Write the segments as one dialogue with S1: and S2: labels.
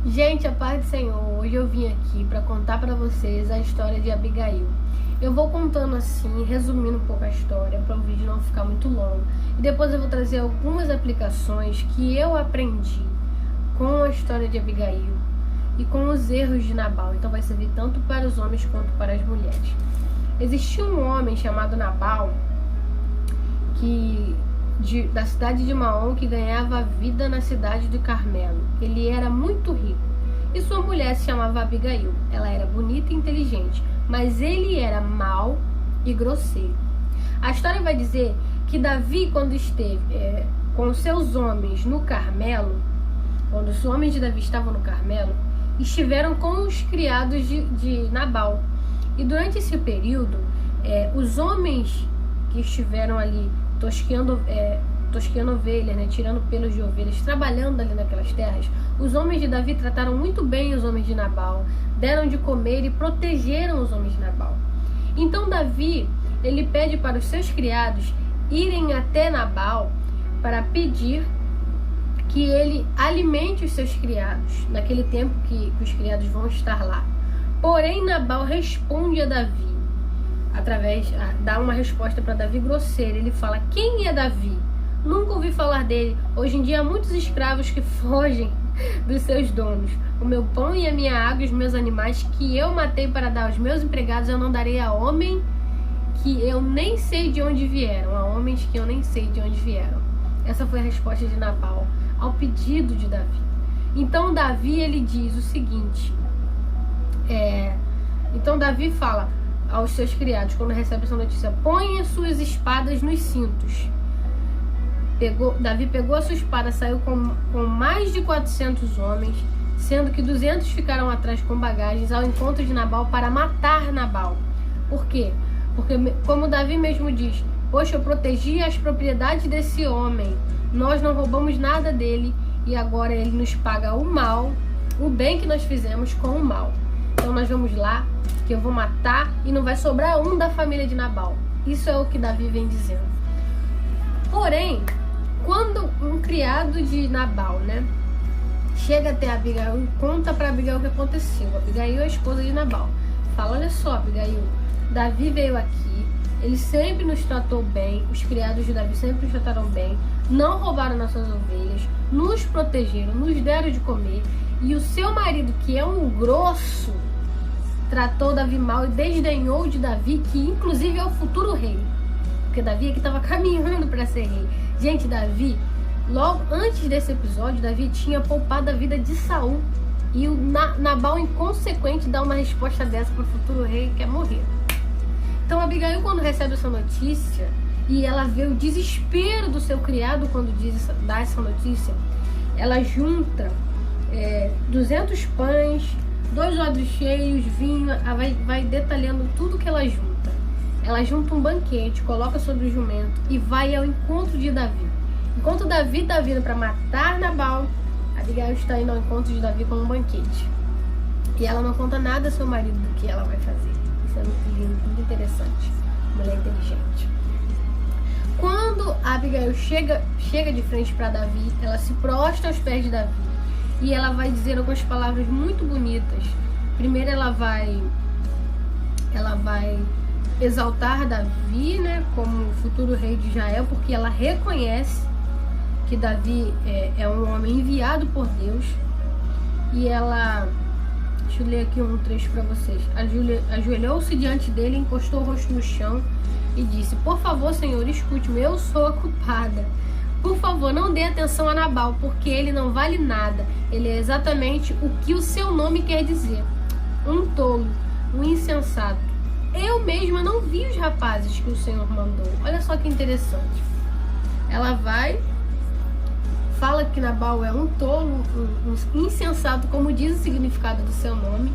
S1: Gente, a paz do Senhor, hoje eu vim aqui para contar para vocês a história de Abigail. Eu vou contando assim, resumindo um pouco a história, para o vídeo não ficar muito longo. E depois eu vou trazer algumas aplicações que eu aprendi com a história de Abigail e com os erros de Nabal. Então vai servir tanto para os homens quanto para as mulheres. Existia um homem chamado Nabal, da cidade de Maom, que ganhava vida na cidade do Carmelo. Ele era muito rico e sua mulher se chamava Abigail. Ela era bonita e inteligente, mas ele era mau e grosseiro. A história vai dizer que Davi, quando esteve com seus homens no Carmelo, quando os homens de Davi estavam no Carmelo, estiveram com os criados de Nabal. E durante esse período, os homens que estiveram ali tosqueando ovelhas, né, tirando pelos de ovelhas, trabalhando ali naquelas terras, os homens de Davi trataram muito bem os homens de Nabal, deram de comer e protegeram os homens de Nabal. Então Davi, ele pede para os seus criados irem até Nabal para pedir que ele alimente os seus criados, naquele tempo que os criados vão estar lá. Porém, Nabal responde a Davi, dá uma resposta para Davi grosseira. Ele fala: quem é Davi? Nunca ouvi falar dele. Hoje em dia há muitos escravos que fogem dos seus donos. O meu pão e a minha água e os meus animais que eu matei para dar aos meus empregados eu não darei a homem que eu nem sei de onde vieram. A homens que eu nem sei de onde vieram. Essa foi a resposta de Nabal ao pedido de Davi. Então Davi, ele diz o seguinte, então Davi fala aos seus criados, quando recebe essa notícia: ponha suas espadas nos cintos. Davi pegou a sua espada, saiu com mais de 400 homens, sendo que 200 ficaram atrás com bagagens, ao encontro de Nabal para matar Nabal. Por quê? Porque, como Davi mesmo diz: poxa, eu protegi as propriedades desse homem, nós não roubamos nada dele, e agora ele nos paga o mal, o bem que nós fizemos com o mal. Então nós vamos lá, que eu vou matar e não vai sobrar um da família de Nabal. Isso é o que Davi vem dizendo. Porém, quando um criado de Nabal, chega até Abigail e conta para Abigail o que aconteceu. Abigail é a esposa de Nabal. Fala: olha só, Abigail, Davi veio aqui, ele sempre nos tratou bem, os criados de Davi sempre nos trataram bem, não roubaram nossas ovelhas, nos protegeram, nos deram de comer, e o seu marido, que é um grosso, tratou Davi mal e desdenhou de Davi, que inclusive é o futuro rei. Porque Davi aqui estava caminhando para ser rei. Gente, Davi, logo antes desse episódio, Davi tinha poupado a vida de Saul. E o Nabal, inconsequente, dá uma resposta dessa para o futuro rei que quer morrer. Então Abigail, quando recebe essa notícia, e ela vê o desespero do seu criado quando dá essa notícia, ela junta 200 pães, 2 odres cheios, vinho, vai detalhando tudo que ela junta. Ela junta um banquete, coloca sobre o jumento e vai ao encontro de Davi. Enquanto Davi está vindo para matar Nabal, Abigail está indo ao encontro de Davi com um banquete. E ela não conta nada ao seu marido do que ela vai fazer. Isso é muito lindo, muito interessante. Mulher inteligente. Quando Abigail chega de frente para Davi, ela se prostra aos pés de Davi. E ela vai dizer algumas palavras muito bonitas. Primeiro ela vai exaltar Davi, como futuro rei de Israel, porque ela reconhece que Davi é um homem enviado por Deus. E ela, deixa eu ler aqui um trecho para vocês. Ajoelhou-se diante dele, encostou o rosto no chão e disse: por favor, Senhor, escute-me, eu sou a culpada. Por favor, não dê atenção a Nabal, porque ele não vale nada. Ele é exatamente o que o seu nome quer dizer: um tolo, um insensato. Eu mesma não vi os rapazes que o Senhor mandou. Olha só que interessante. Ela fala que Nabal é um tolo, um insensato, como diz o significado do seu nome,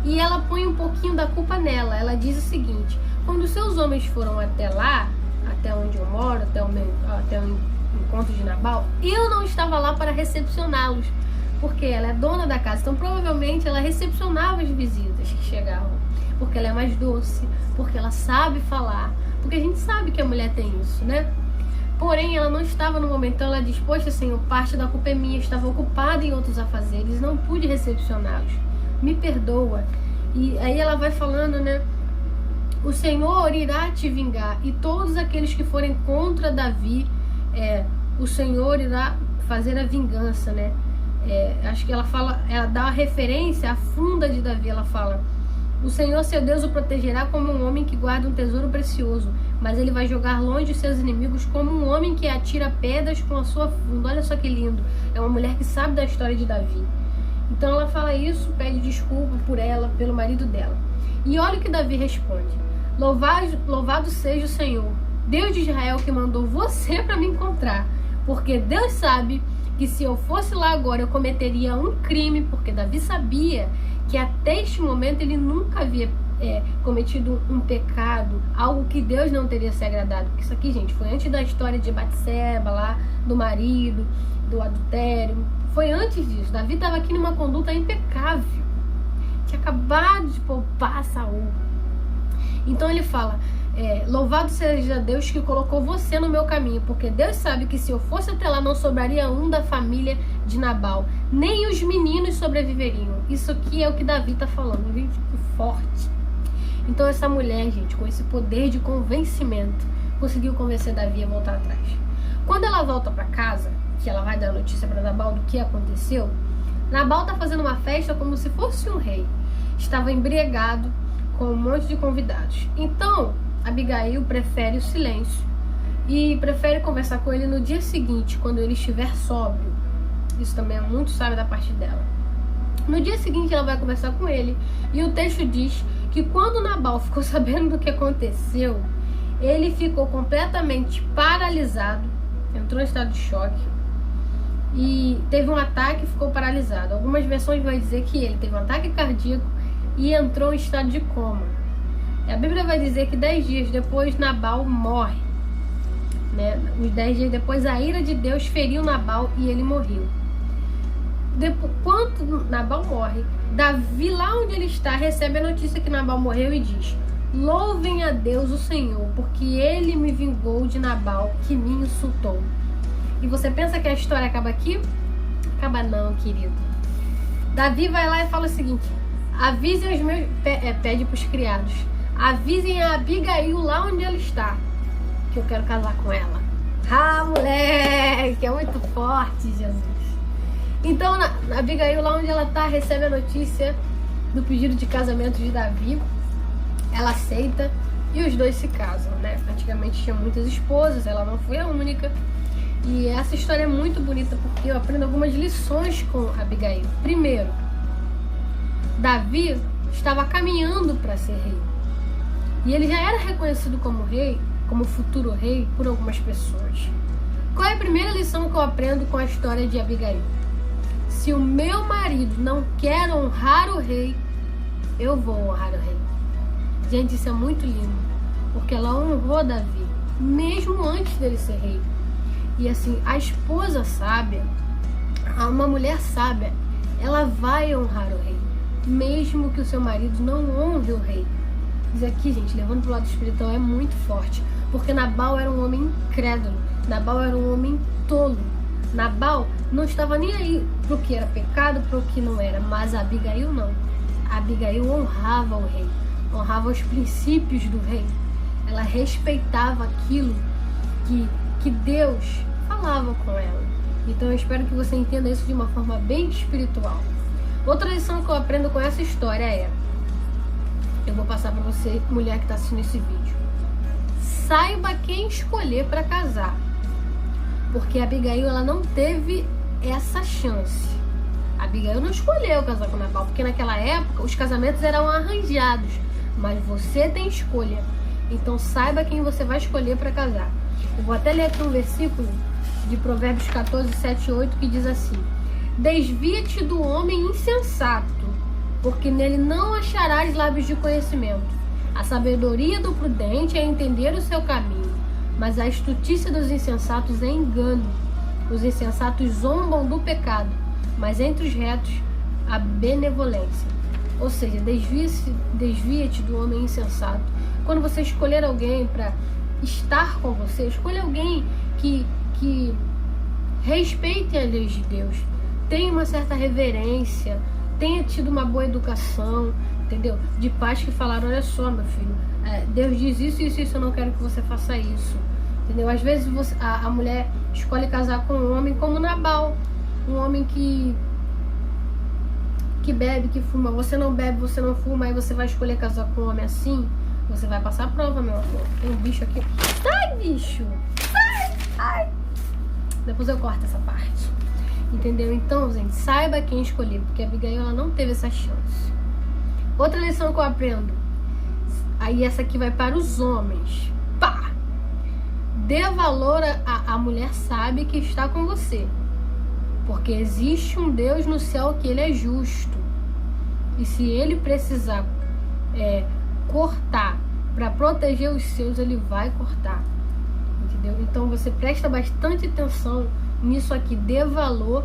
S1: e ela põe um pouquinho da culpa nela. Ela diz o seguinte: quando seus homens foram até lá, até onde eu moro, até o encontro de Nabal, eu não estava lá para recepcioná-los, porque ela é dona da casa, então provavelmente ela recepcionava as visitas que chegavam, porque ela é mais doce, porque ela sabe falar, porque a gente sabe que a mulher tem isso, Porém, ela não estava no momento. Então ela diz: poxa, Senhor, parte da culpa é minha. Estava ocupada em outros afazeres. Não pude recepcioná-los. Me perdoa. E aí ela vai falando, né? O Senhor irá te vingar. E todos aqueles que forem contra Davi, o Senhor irá fazer a vingança, né? Acho que ela fala, ela dá uma referência à funda de Davi. Ela fala: o Senhor seu Deus o protegerá como um homem que guarda um tesouro precioso, mas ele vai jogar longe os seus inimigos como um homem que atira pedras com a sua funda. Olha só que lindo. É uma mulher que sabe da história de Davi. Então ela fala isso, pede desculpa por ela, pelo marido dela. E olha o que Davi responde: louvado seja o Senhor, Deus de Israel, que mandou você para me encontrar, porque Deus sabe que se eu fosse lá agora eu cometeria um crime, porque Davi sabia que até este momento ele nunca havia cometido um pecado, algo que Deus não teria se agradado. Porque isso aqui, gente, foi antes da história de Batseba lá, do marido, do adultério. Foi antes disso. Davi estava aqui numa conduta impecável. Tinha acabado de poupar Saul. Então ele fala: louvado seja Deus que colocou você no meu caminho, porque Deus sabe que se eu fosse até lá não sobraria um da família de Nabal, nem os meninos sobreviveriam. Isso aqui é o que Davi está falando, gente, que forte. Então essa mulher, gente, com esse poder de convencimento, conseguiu convencer Davi a voltar atrás. Quando ela volta para casa, que ela vai dar notícia para Nabal do que aconteceu, Nabal está fazendo uma festa como se fosse um rei. Estava embriagado com um monte de convidados. Então Abigail prefere o silêncio e prefere conversar com ele no dia seguinte, quando ele estiver sóbrio. Isso também é muito sábio da parte dela. No dia seguinte ela vai conversar com ele, e o texto diz que quando Nabal ficou sabendo do que aconteceu, ele ficou completamente paralisado, entrou em estado de choque e teve um ataque e ficou paralisado. Algumas versões vão dizer que ele teve um ataque cardíaco e entrou em estado de coma. A Bíblia vai dizer que 10 dias depois Nabal morre, né? Os 10 dias depois a ira de Deus feriu Nabal e ele morreu. Quando Nabal morre, Davi, lá onde ele está, recebe a notícia que Nabal morreu e diz: louvem a Deus o Senhor, porque ele me vingou de Nabal, que me insultou. E você pensa que a história acaba aqui? Acaba não, querido. Davi vai lá e fala o seguinte: avisem os meus... pede para os criados: avisem a Abigail lá onde ela está, que eu quero casar com ela. Ah, moleque, é muito forte, Jesus. Então, a Abigail, lá onde ela está, recebe a notícia do pedido de casamento de Davi. Ela aceita e os dois se casam, né? Antigamente tinha muitas esposas, ela não foi a única. E essa história é muito bonita porque eu aprendo algumas lições com a Abigail. Primeiro, Davi estava caminhando para ser rei. E ele já era reconhecido como rei, como futuro rei, por algumas pessoas. Qual é a primeira lição que eu aprendo com a história de Abigail? Se o meu marido não quer honrar o rei, eu vou honrar o rei. Gente, isso é muito lindo, porque ela honrou Davi, mesmo antes dele ser rei. E assim, a esposa sábia, uma mulher sábia, ela vai honrar o rei, mesmo que o seu marido não honre o rei. Isso aqui, gente, levando pro lado espiritual, é muito forte, porque Nabal era um homem incrédulo, Nabal era um homem tolo. Nabal não estava nem aí pro que era pecado, pro que não era, mas a Abigail não. A Abigail honrava o rei, honrava os princípios do rei. Ela respeitava aquilo que Deus falava com ela. Então eu espero que você entenda isso de uma forma bem espiritual. Outra lição que eu aprendo com essa história eu vou passar para você, mulher que está assistindo esse vídeo: saiba quem escolher para casar. Porque a Abigail, ela não teve essa chance. A Abigail não escolheu casar com Nabal, porque naquela época os casamentos eram arranjados. Mas você tem escolha. Então saiba quem você vai escolher para casar. Eu vou até ler aqui um versículo de Provérbios 14, 7 e 8, que diz assim: desvia-te do homem insensato, porque nele não acharás lábios de conhecimento. A sabedoria do prudente é entender o seu caminho, mas a astutícia dos insensatos é engano. Os insensatos zombam do pecado, mas entre os retos a benevolência. Ou seja, desvia-te do homem insensato. Quando você escolher alguém para estar com você, escolha alguém que respeitem a lei de Deus, tenha uma certa reverência, tenha tido uma boa educação, entendeu? De pais que falaram, olha só, meu filho, Deus diz isso, isso, isso, eu não quero que você faça isso, entendeu? Às vezes a mulher escolhe casar com um homem como Nabal, um homem que bebe, que fuma. Você não bebe, você não fuma, aí você vai escolher casar com um homem assim, você vai passar a prova, meu amor. Tem um bicho aqui. Sai, bicho! Sai! Ai! Depois eu corto essa parte. Entendeu? Então, gente, saiba quem escolher, porque a Abigail, ela não teve essa chance. Outra lição que eu aprendo, aí essa aqui vai para os homens. Pá! Dê valor à mulher sábia que está com você. Porque existe um Deus no céu que ele é justo. E se ele precisar cortar para proteger os seus, ele vai cortar. Entendeu? Então você presta bastante atenção nisso aqui. Dê valor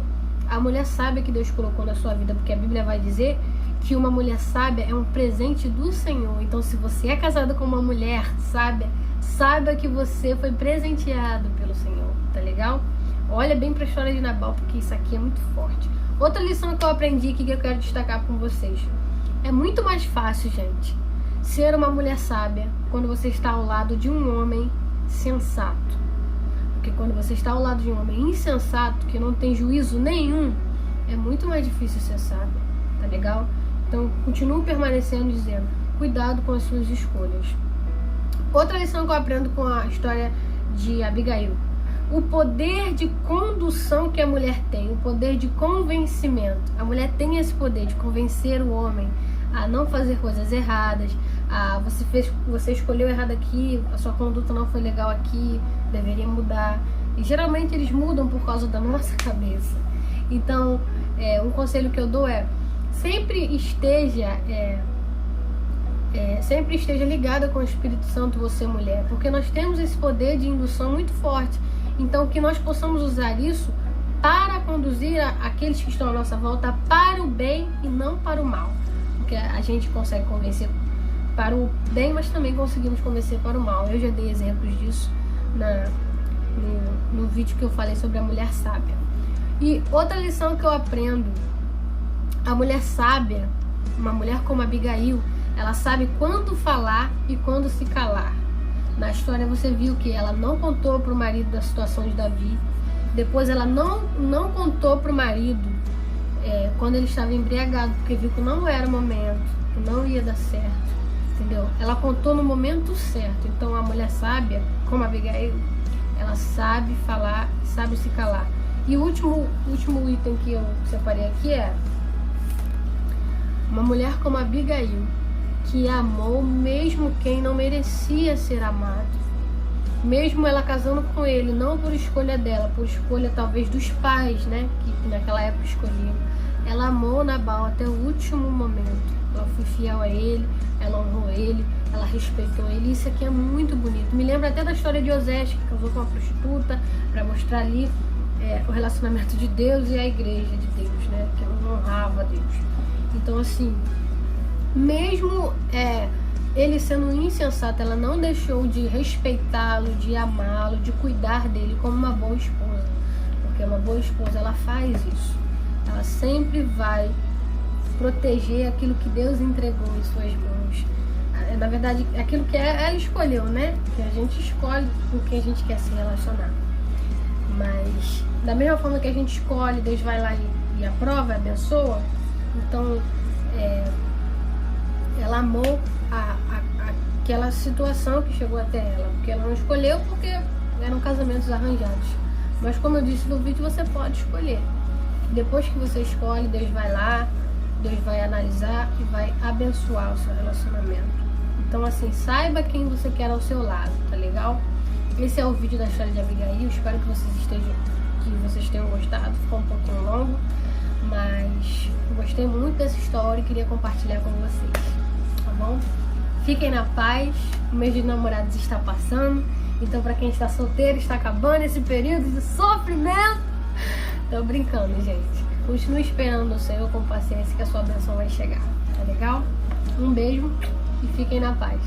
S1: à mulher sábia que Deus colocou na sua vida. Porque a Bíblia vai dizer que uma mulher sábia é um presente do Senhor. Então se você é casado com uma mulher sábia, saiba que você foi presenteado pelo Senhor. Tá legal? Olha bem para a história de Nabal, porque isso aqui é muito forte. Outra lição que eu aprendi aqui que eu quero destacar com vocês. É muito mais fácil, gente, ser uma mulher sábia quando você está ao lado de um homem sensato. Porque quando você está ao lado de um homem insensato, que não tem juízo nenhum, é muito mais difícil ser sábia. Tá legal? Então, continuo permanecendo dizendo, cuidado com as suas escolhas. Outra lição que eu aprendo com a história de Abigail. O poder de condução que a mulher tem, o poder de convencimento. A mulher tem esse poder de convencer o homem a não fazer coisas erradas, você escolheu errado aqui, a sua conduta não foi legal aqui, deveria mudar. E geralmente eles mudam por causa da nossa cabeça. Então, um conselho que eu dou sempre esteja ligada com o Espírito Santo, você mulher, porque nós temos esse poder de indução muito forte. Então, que nós possamos usar isso para conduzir aqueles que estão à nossa volta para o bem e não para o mal. Porque a gente consegue convencer para o bem, mas também conseguimos convencer para o mal. Eu já dei exemplos disso no vídeo que eu falei sobre a mulher sábia. E outra lição que eu aprendo, a mulher sábia, uma mulher como a Abigail, ela sabe quando falar e quando se calar. Na história você viu que ela não contou para o marido da situação de Davi. Depois ela não contou para o marido quando ele estava embriagado, porque viu que não era o momento, que não ia dar certo, entendeu? Ela contou no momento certo. Então a mulher sábia, como a Abigail, ela sabe falar, sabe se calar. E o último item que eu separei aqui é uma mulher como a Abigail, que amou mesmo quem não merecia ser amado. Mesmo ela casando com ele, não por escolha dela, por escolha talvez dos pais, né, que naquela época escolhiam. Ela amou Nabal até o último momento. Ela foi fiel a ele, ela honrou ele, ela respeitou ele. Isso aqui é muito bonito. Me lembra até da história de Osés, que casou com uma prostituta, para mostrar ali o relacionamento de Deus e a igreja de Deus, né, que ela honrava a Deus. Então, assim, mesmo ele sendo insensato, ela não deixou de respeitá-lo, de amá-lo, de cuidar dele como uma boa esposa. Porque uma boa esposa, ela faz isso. Ela sempre vai proteger aquilo que Deus entregou em suas mãos. Na verdade, aquilo que ela escolheu, né? Que a gente escolhe com quem a gente quer se relacionar. Mas, da mesma forma que a gente escolhe, Deus vai lá e aprova, abençoa. Então, ela amou aquela situação que chegou até ela, porque ela não escolheu, porque eram casamentos arranjados. Mas como eu disse no vídeo, você pode escolher. Depois que você escolhe, Deus vai lá, Deus vai analisar e vai abençoar o seu relacionamento. Então, assim, saiba quem você quer ao seu lado, tá legal? Esse é o vídeo da história de Abigail. Espero que vocês tenham gostado. Ficou um pouquinho longo, mas eu gostei muito dessa história e queria compartilhar com vocês, tá bom? Fiquem na paz. O mês de namorados está passando, então para quem está solteiro, está acabando esse período de sofrimento. Tô brincando, gente. Continue esperando o Senhor com paciência, que a sua bênção vai chegar, tá legal? Um beijo e fiquem na paz.